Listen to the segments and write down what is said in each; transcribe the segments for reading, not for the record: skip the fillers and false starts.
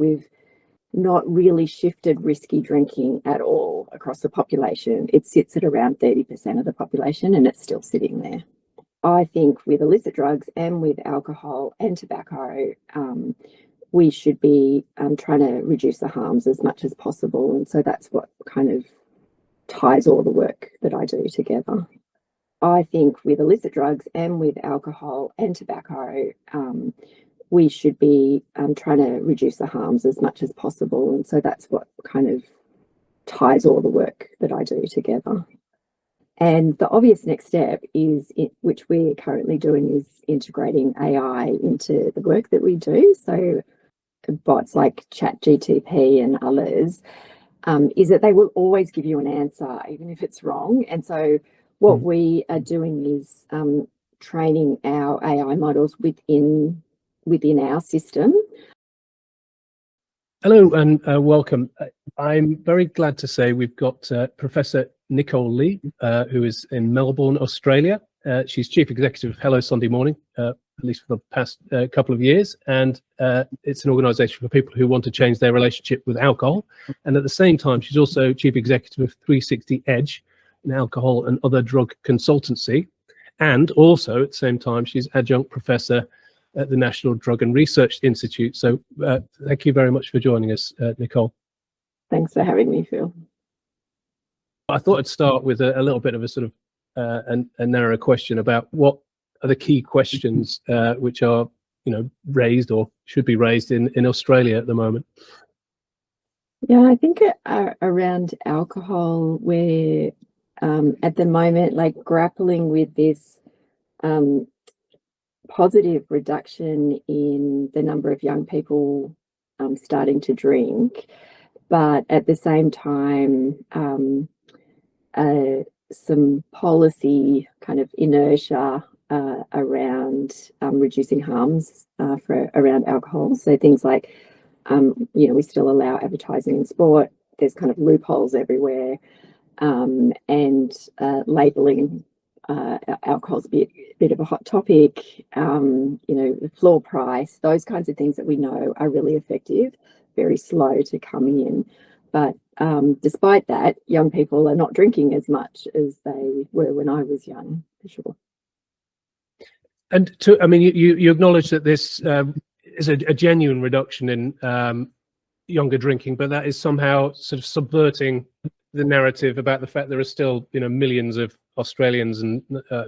we've not really shifted risky drinking at all across the population. It sits at around 30% of the population, and it's still sitting there. I think with illicit drugs and with alcohol and tobacco, we should be trying to reduce the harms as much as possible. And so that's what kind of ties all the work that I do together. I think with illicit drugs and with alcohol and tobacco, we should be trying to reduce the harms as much as possible. And so that's what kind of ties all the work that I do together. And the obvious next step is, which we're currently doing, is integrating AI into the work that we do. So bots like ChatGTP and others, is that they will always give you an answer, even if it's wrong. And so what we are doing is training our AI models within our system. Hello and welcome. I'm very glad to say we've got Professor Nicole Lee, who is in Melbourne, Australia. She's Chief Executive of Hello Sunday Morning, at least for the past couple of years, and it's an organisation for people who want to change their relationship with alcohol. And at the same time, she's also Chief Executive of 360 Edge, an alcohol and other drug consultancy. And also at the same time, she's Adjunct Professor at the National Drug and Research Institute. So thank you very much for joining us, Nicole. Thanks for having me, Phil. I thought I'd start with a little bit of a sort of a narrow question about what are the key questions which are, raised or should be raised in Australia at the moment. Yeah, I think around alcohol, we're at the moment grappling with this positive reduction in the number of young people starting to drink, but at the same time, some policy kind of inertia around reducing harms around alcohol. So things like, we still allow advertising in sport. There's kind of loopholes everywhere, and labelling alcohol's a bit of a hot topic. The floor price, those kinds of things that we know are really effective, very slow to come in. But despite that, young people are not drinking as much as they were when I was young, for sure. And you acknowledge that this is a genuine reduction in younger drinking, but that is somehow sort of subverting the narrative about the fact there are still, millions of Australians and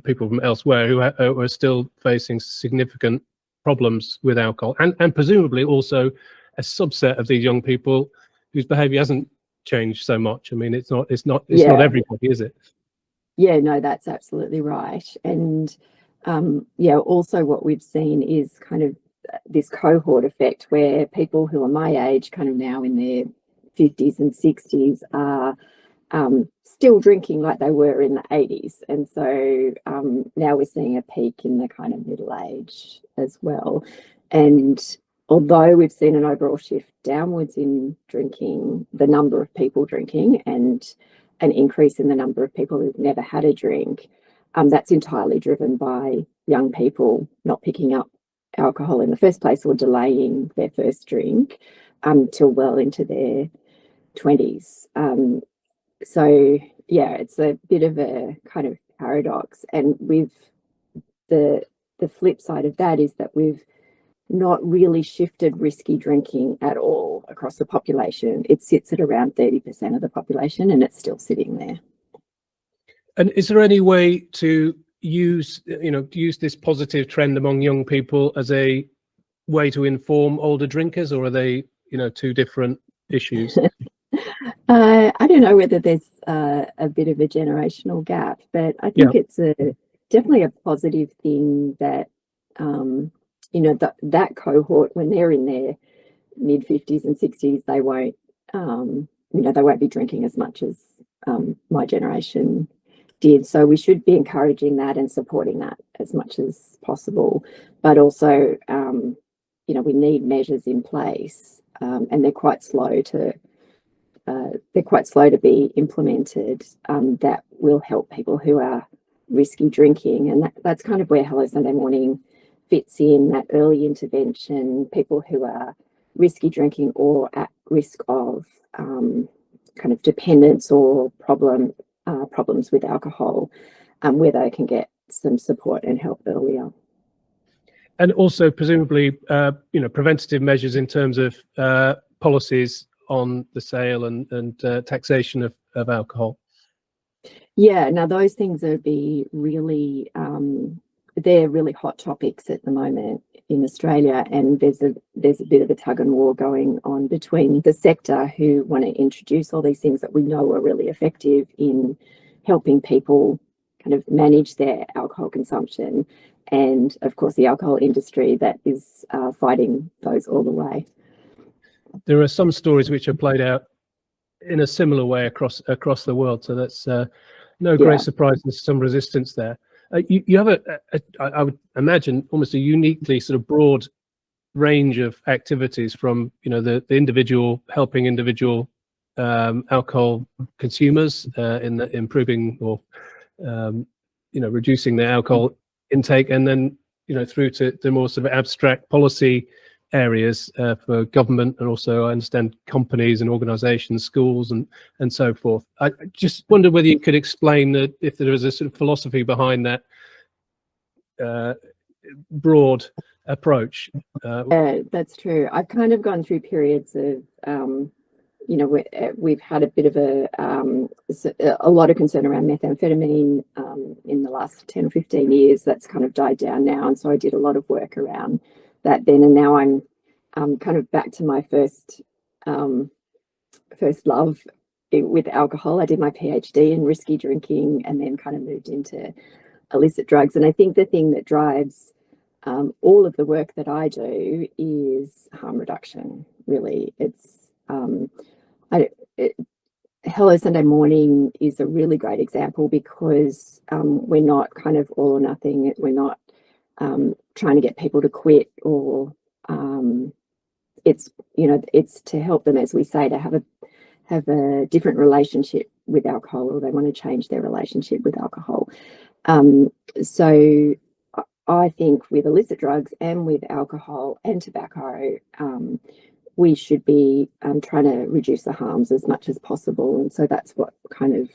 people from elsewhere who are still facing significant problems with alcohol, and presumably also a subset of these young people whose behaviour hasn't changed so much. I mean, it's not everybody, is it? Yeah, no, that's absolutely right. And also what we've seen is kind of this cohort effect where people who are my age, kind of now in their 50s and 60s, are still drinking like they were in the 80s. And so now we're seeing a peak in the kind of middle age as well. And although we've seen an overall shift downwards in drinking, the number of people drinking, and an increase in the number of people who've never had a drink, that's entirely driven by young people not picking up alcohol in the first place, or delaying their first drink till well into their 20s. So yeah, it's a bit of a kind of paradox. And with the flip side of that is that we've not really shifted risky drinking at all across the population. It sits at around 30% of the population, and it's still sitting there. And is there any way to use this positive trend among young people as a way to inform older drinkers, or are they, two different issues? I don't know whether there's a bit of a generational gap, but I think it's definitely a positive thing that that cohort, when they're in their mid 50s and 60s, they won't they won't be drinking as much as my generation did. So we should be encouraging that and supporting that as much as possible. But also, we need measures in place, and they're quite slow to be implemented, that will help people who are risky drinking. And that's kind of where Hello Sunday Morning fits in, that early intervention, people who are risky drinking or at risk of kind of dependence or problems with alcohol, where they can get some support and help earlier. And also presumably, preventative measures in terms of policies on the sale and taxation of alcohol. Yeah, now those things are they're really hot topics at the moment in Australia, and there's a bit of a tug and war going on between the sector, who want to introduce all these things that we know are really effective in helping people kind of manage their alcohol consumption, and of course the alcohol industry that is fighting those all the way. There are some stories which are played out in a similar way across the world, so that's no great surprise. There's some resistance there. You have I would imagine, almost a uniquely sort of broad range of activities, from the individual, helping individual alcohol consumers in improving or reducing their alcohol intake, and then through to the more sort of abstract policy areas for government, and also I understand companies and organizations, schools and so forth. I just wondered whether you could explain that, if there was a sort of philosophy behind that broad approach. That's true. I've kind of gone through periods of we've had a bit of a lot of concern around methamphetamine in the last 10 or 15 years. That's kind of died down now, and so I did a lot of work around that then, and now I'm kind of back to my first love with alcohol. I did my PhD in risky drinking and then kind of moved into illicit drugs. And I think the thing that drives all of the work that I do is harm reduction. Really, it's Hello Sunday Morning is a really great example, because we're not kind of all or nothing. We're not trying to get people to quit, or it's to help them, as we say, to have a different relationship with alcohol, or they want to change their relationship with alcohol. So I think with illicit drugs and with alcohol and tobacco, we should be trying to reduce the harms as much as possible, and so that's what kind of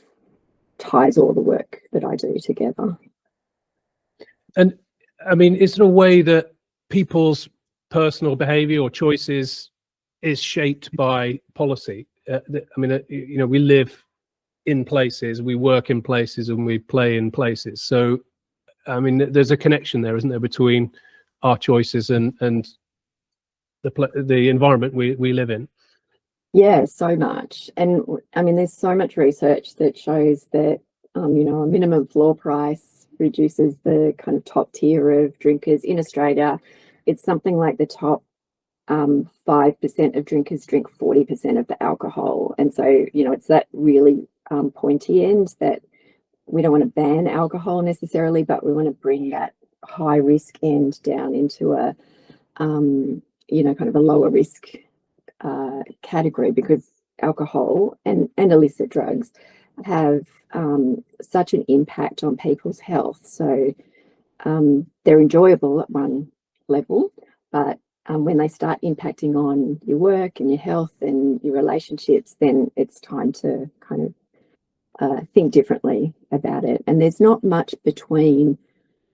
ties all the work that I do together. And I mean, is there a way that people's personal behavior or choices is shaped by policy? I mean, we live in places, we work in places, and we play in places. So, I mean, there's a connection there, isn't there, between our choices and the environment we live in? Yeah, so much. And I mean, there's so much research that shows that, a minimum floor price reduces the kind of top tier of drinkers in Australia. It's something like the top 5% of drinkers drink 40% of the alcohol. And so, it's that really pointy end that we don't want to ban alcohol necessarily, but we want to bring that high risk end down into a, kind of a lower risk category, because alcohol and illicit drugs have such an impact on people's health. So they're enjoyable at one level, but when they start impacting on your work and your health and your relationships, then it's time to kind of think differently about it. And there's not much between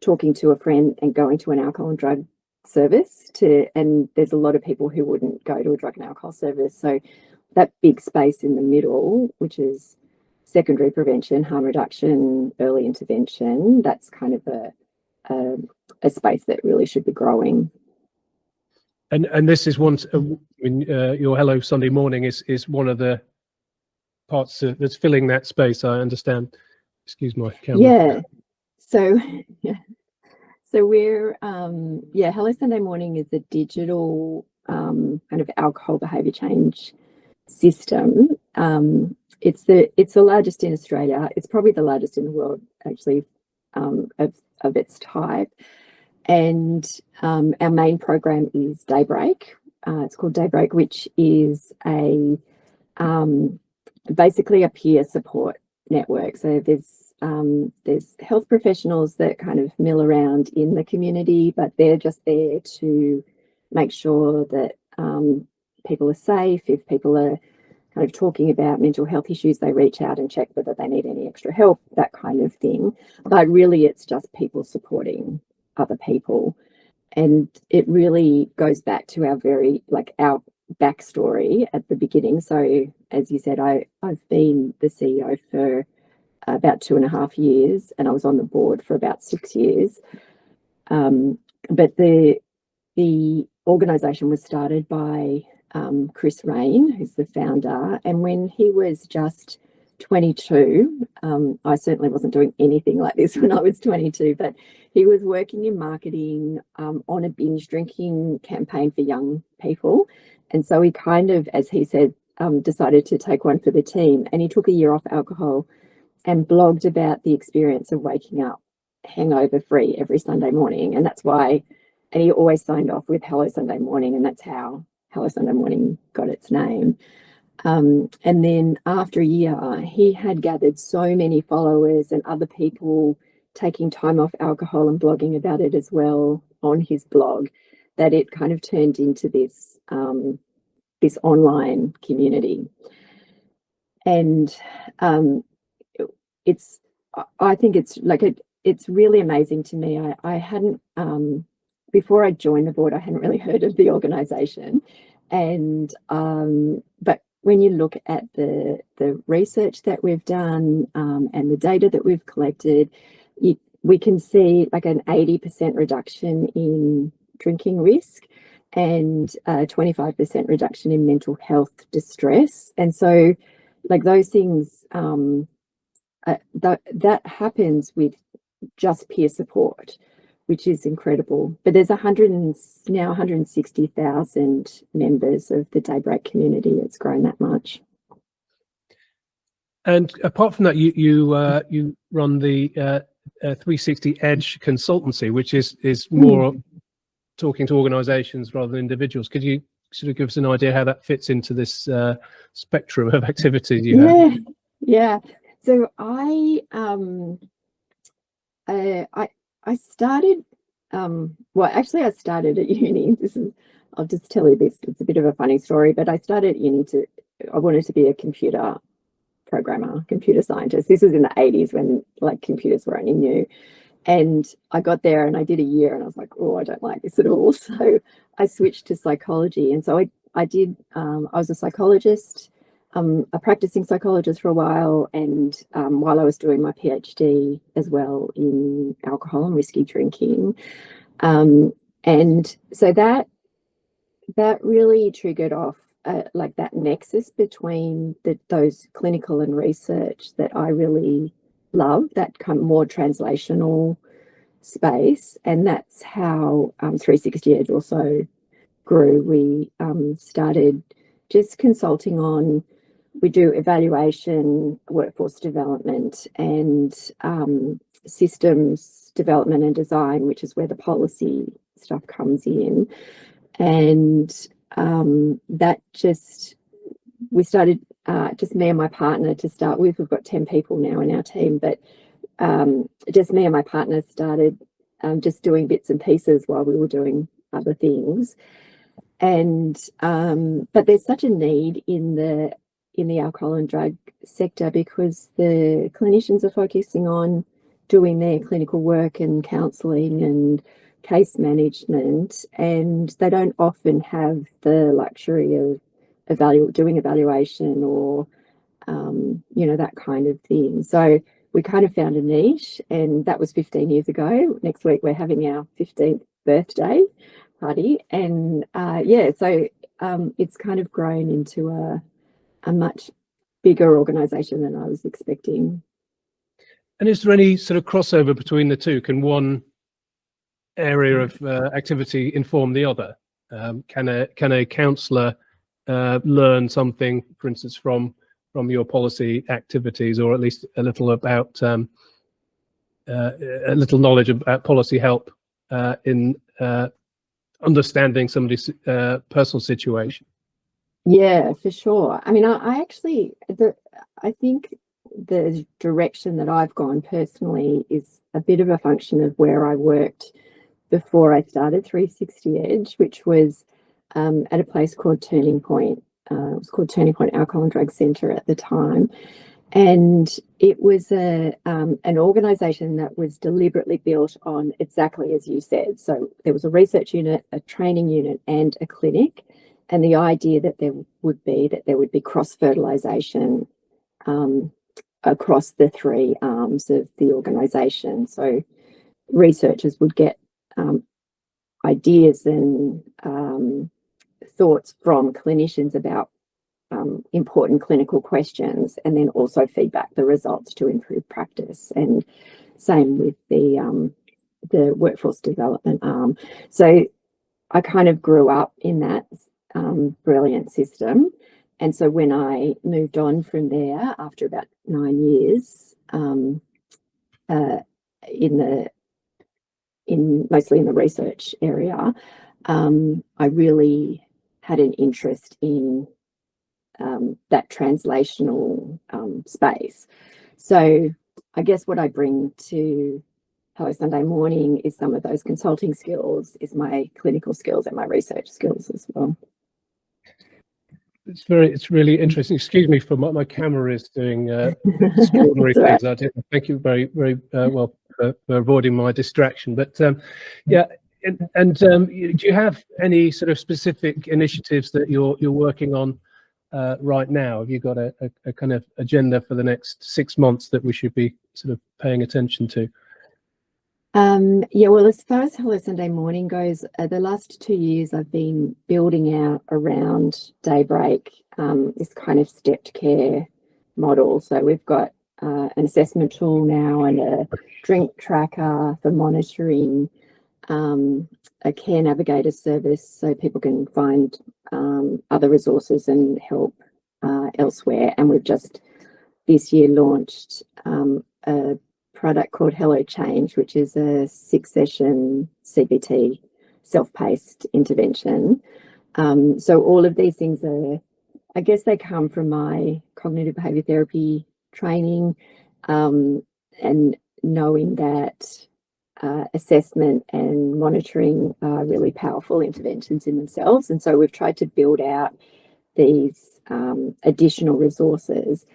talking to a friend and going to an alcohol and drug service, and there's a lot of people who wouldn't go to a drug and alcohol service. So that big space in the middle, which is secondary prevention, harm reduction, early intervention, that's kind of a space that really should be growing. And this is one, your Hello Sunday Morning is one of the parts that's filling that space, I understand. Excuse my camera. Yeah. So we're Hello Sunday Morning is a digital kind of alcohol behaviour change system. It's the largest in Australia. It's probably the largest in the world, actually, of its type. And our main program is Daybreak. It's called Daybreak, which is basically a peer support network. So there's health professionals that kind of mill around in the community, but they're just there to make sure that people are safe, if people are kind of talking about mental health issues, they reach out and check whether they need any extra help, that kind of thing. But really, it's just people supporting other people. And it really goes back to our our backstory at the beginning. So as you said, I've been the CEO for about 2.5 years, and I was on the board for about 6 years. But the organisation was started by Chris Rain, who's the founder, and when he was just 22, I certainly wasn't doing anything like this when I was 22, but he was working in marketing on a binge drinking campaign for young people. And so he kind of, as he said, decided to take one for the team, and he took a year off alcohol and blogged about the experience of waking up hangover free every Sunday morning. And that's why, and he always signed off with Hello Sunday Morning, and that's how Hello Sunday Morning got its name. And then after a year, he had gathered so many followers and other people taking time off alcohol and blogging about it as well on his blog, that it kind of turned into this this online community. And I think it's really amazing to me. I hadn't before I joined the board, I hadn't really heard of the organisation, and but when you look at the research that we've done and the data that we've collected, we can see like an 80% reduction in drinking risk and a 25% reduction in mental health distress. And so like those things, that happens with just peer support, which is incredible. But there's now 160,000 members of the Daybreak community. It's grown that much. And apart from that, you run the 360 Edge consultancy, which is more talking to organisations rather than individuals. Could you sort of give us an idea how that fits into this spectrum of activities you have? Yeah. So I started, well, actually I started at uni. I'll just tell you this, it's a bit of a funny story, but I started at uni I wanted to be a computer programmer, computer scientist. This was in the 80s when like computers were only new. And I got there and I did a year and I was like, oh, I don't like this at all. So I switched to psychology. And so I was a psychologist, a practicing psychologist for a while, and while I was doing my PhD as well in alcohol and risky drinking. And so that really triggered off like that nexus between those clinical and research that I really love, that kind of more translational space. And that's how 360 Edge also grew. We started just consulting on, we do evaluation, workforce development, and systems development and design, which is where the policy stuff comes in. And we started, just me and my partner to start with. We've got 10 people now in our team, but just me and my partner started just doing bits and pieces while we were doing other things. And but there's such a need in the alcohol and drug sector, because the clinicians are focusing on doing their clinical work and counselling and case management, and they don't often have the luxury of doing evaluation or that kind of thing. So we kind of found a niche, and that was 15 years ago. Next week we're having our 15th birthday party, and so it's kind of grown into a much bigger organisation than I was expecting. And is there any sort of crossover between the two? Can one area of activity inform the other? Can a counsellor learn something, for instance, from your policy activities, or at least a little about a little knowledge about policy help in understanding somebody's personal situation? Yeah, for sure. I mean, I think the direction that I've gone personally is a bit of a function of where I worked before I started 360 Edge, which was at a place called Turning Point. It was called Turning Point Alcohol and Drug Centre at the time. And it was an organisation that was deliberately built on exactly as you said. So there was a research unit, a training unit, and a clinic. And the idea that there would be cross-fertilisation across the three arms of the organisation. So researchers would get ideas and thoughts from clinicians about important clinical questions, and then also feedback the results to improve practice. And same with the workforce development arm. So I kind of grew up in that brilliant system. And so when I moved on from there after about 9 years, mostly in the research area, I really had an interest in that translational space. So I guess what I bring to Hello Sunday Morning is some of those consulting skills, is my clinical skills and my research skills as well. It's really interesting. Excuse me for my camera is doing extraordinary things. I do. Thank you very well for avoiding my distraction. But yeah, and do you have any sort of specific initiatives that you're working on right now? Have you got a kind of agenda for the next 6 months that we should be sort of paying attention to? Yeah, well, as far as Hello Sunday Morning goes, the last 2 years I've been building out around Daybreak, this kind of stepped care model. So we've got an assessment tool now and a drink tracker for monitoring, a care navigator service so people can find other resources and help elsewhere. And we've just this year launched a product called Hello Change, which is a 6-session CBT self-paced intervention. So all of these things are, I guess they come from my cognitive behaviour therapy training, and knowing that assessment and monitoring are really powerful interventions in themselves. And so we've tried to build out these additional resources.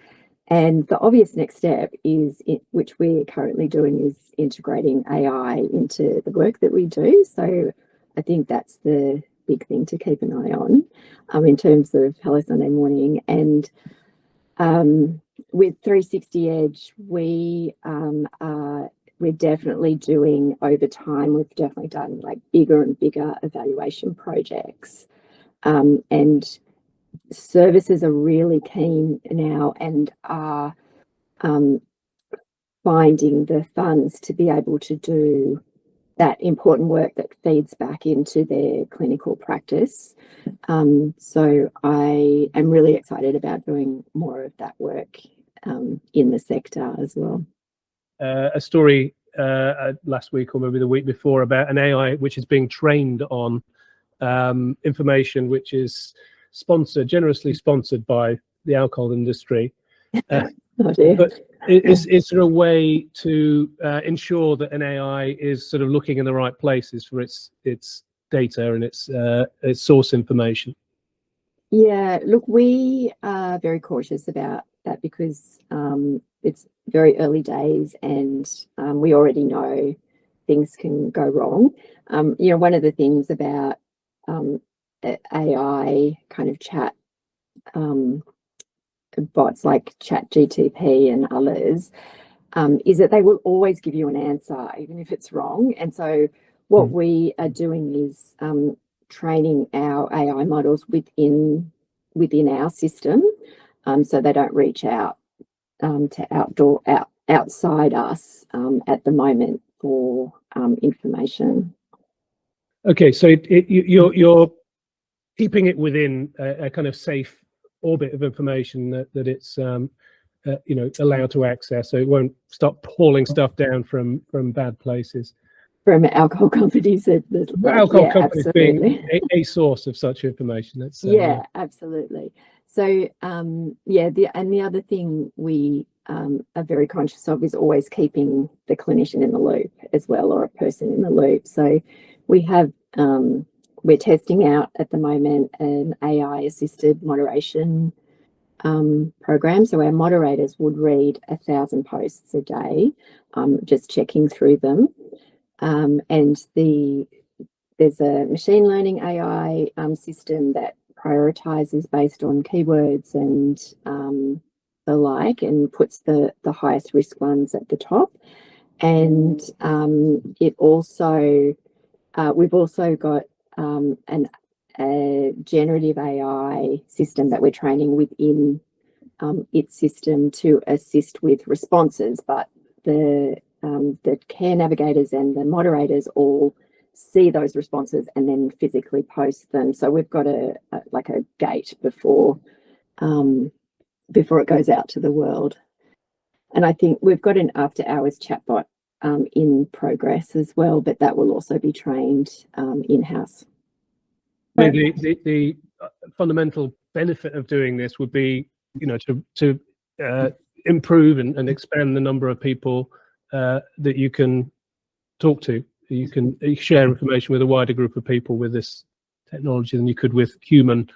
And the obvious next step is, which we're currently doing, is integrating AI into the work that we do. So I think that's the big thing to keep an eye on in terms of Hello Sunday Morning. And with 360 Edge, we're definitely doing, over time, we've definitely done like bigger and bigger evaluation projects. And services are really keen now and are finding the funds to be able to do that important work that feeds back into their clinical practice. So I am really excited about doing more of that work in the sector as well. A story last week or maybe the week before about an AI which is being trained on information which is generously sponsored by the alcohol industry. But is there a way to ensure that an AI is sort of looking in the right places for its data and its source information? Yeah, look, we are very cautious about that because it's very early days, and we already know things can go wrong. You know, one of the things about AI kind of chat bots like ChatGTP and others is that they will always give you an answer even if it's wrong. And so what we are doing is training our AI models within our system, so they don't reach out to outside us at the moment for information. Okay, so you're keeping it within a kind of safe orbit of information that it's you know, allowed to access, so it won't start pulling stuff down from bad places. From alcohol companies, alcohol companies being a source of such information. That's yeah, absolutely. So yeah, the other thing we are very conscious of is always keeping the clinician in the loop as well, or a person in the loop. So we have we're testing out at the moment an AI assisted moderation program. So our moderators would read 1,000 posts a day, just checking through them. And there's a machine learning AI system that prioritizes based on keywords and the like, and puts the highest risk ones at the top. And it also, we've also got a generative AI system that we're training within its system to assist with responses, but the care navigators and the moderators all see those responses and then physically post them. So we've got like a gate before it goes out to the world. And I think we've got an after hours chatbot in progress as well, but that will also be trained in-house. The fundamental benefit of doing this would be, you know, to improve and expand the number of people that you can talk to. You can share information with a wider group of people with this technology than you could with human.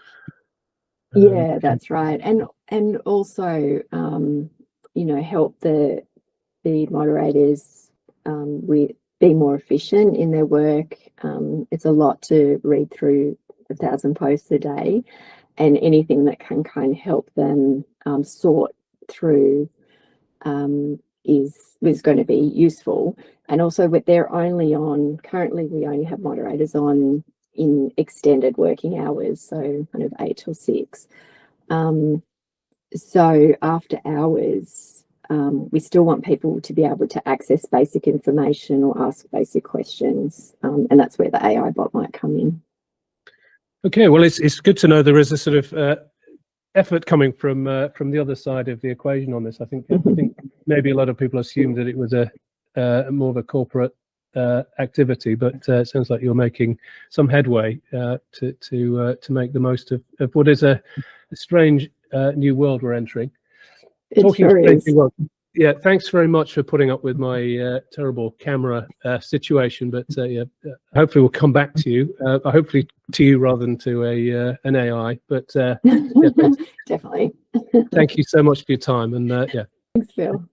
Yeah, that's right. And also, you know, help the moderators with be more efficient in their work. It's a lot to read through 1,000 posts a day, and anything that can kind of help them sort through is going to be useful. And also, they're only on, currently we only have moderators on in extended working hours, so kind of 8 till 6. So after hours, we still want people to be able to access basic information or ask basic questions, and that's where the AI bot might come in. Okay, well, it's good to know there is a sort of effort coming from the other side of the equation on this. I think maybe a lot of people assumed that it was a more of a corporate activity, but it sounds like you're making some headway to make the most of what is a strange new world we're entering. It sure is. Yeah, thanks very much for putting up with my terrible camera situation, but yeah, hopefully we'll come back to you, hopefully to you rather than to an AI, but yeah, definitely. Thank you so much for your time, and yeah. Thanks, Phil.